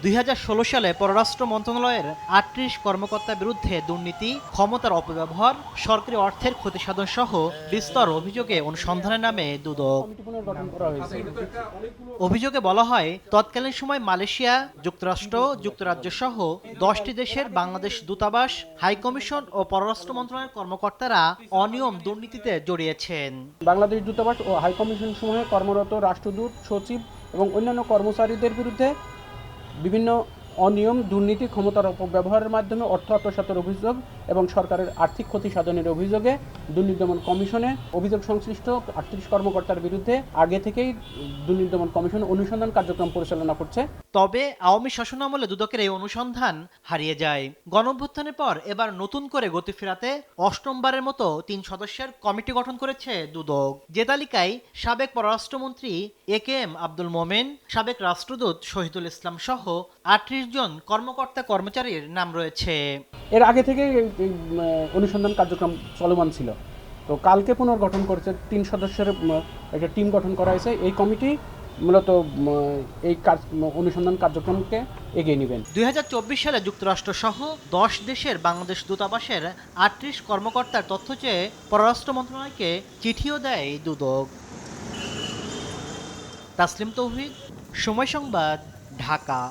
2016 সালে পররাষ্ট্র মন্ত্রণালয়ের ৩৮ কর্মকর্তার বিরুদ্ধে দুর্নীতি, ক্ষমতার অপব্যবহার, সরকারি অর্থের ক্ষতিসাধন সহ বিস্তর অভিযোগে অনুসন্ধানের নামে দুদক। অভিযোগে বলা হয়, তৎকালীন সময় মালয়েশিয়া, যুক্তরাষ্ট্র, যুক্তরাজ্য সহ 10টি দেশের বাংলাদেশ দূতাবাস, হাইকমিশন ও পররাষ্ট্র মন্ত্রণালয়ের কর্মকর্তারা অনিয়ম দুর্নীতিতে জড়িয়েছেন। বাংলাদেশ দূতাবাস ও হাইকমিশন সমূহে কর্মরত রাষ্ট্রদূত, সচিব এবং অন্যান্য কর্মচারীদের বিরুদ্ধে বিভিন্ন অনিয়ম, দুর্নীতি, ক্ষমতার অপব্যবহারের মাধ্যমে অর্থ আত্মসাতের অভিযোগ এবং সরকারের আর্থিক ক্ষতি সাধনের অভিযোগে দুর্নীতি দমন কমিশনে অভিযোগ সংশ্লিষ্ট ৩৮ কর্মকর্তার বিরুদ্ধে আগে থেকেই দুর্নীতি দমন কমিশন অনুসন্ধান কার্যক্রম পরিচালনা করছে। তবে আওয়ামী শাসনামলে দুদকের এই অনুসন্ধান হারিয়ে যায়। গণঅভ্যুত্থানের পর এবার নতুন করে গতি ফেরাতে অষ্টমবারের মতো 3 সদস্যের কমিটি গঠন করেছে দুদক। যে তালিকায় সাবেক পররাষ্ট্রমন্ত্রী AKM আব্দুল মোমেন, সাবেক রাষ্ট্রদূত শহীদুল ইসলাম সহ ৩৮ জন কর্মকর্তা কর্মচারীর নাম রয়েছে। এর আগে থেকে অনুসন্ধান কার্যক্রম চলমান ছিল, তো কালকে পুনর্গঠন করেছে 3 সদস্যের একটা টিম গঠন করা হয়েছে। এই কমিটি মূলত এই অনুসন্ধান কার্যক্রমকে এগিয়ে নেবেন। 2024 সালে যুক্তরাষ্ট্র সহ 10 দেশের বাংলাদেশ দূতাবাসের ৩৮ কর্মকর্তার তথ্য চেয়ে পররাষ্ট্র মন্ত্রণালয়কে চিঠিও দেয় দুদক। তাসলিম তৌহিদ, সময় সংবাদ, ঢাকা।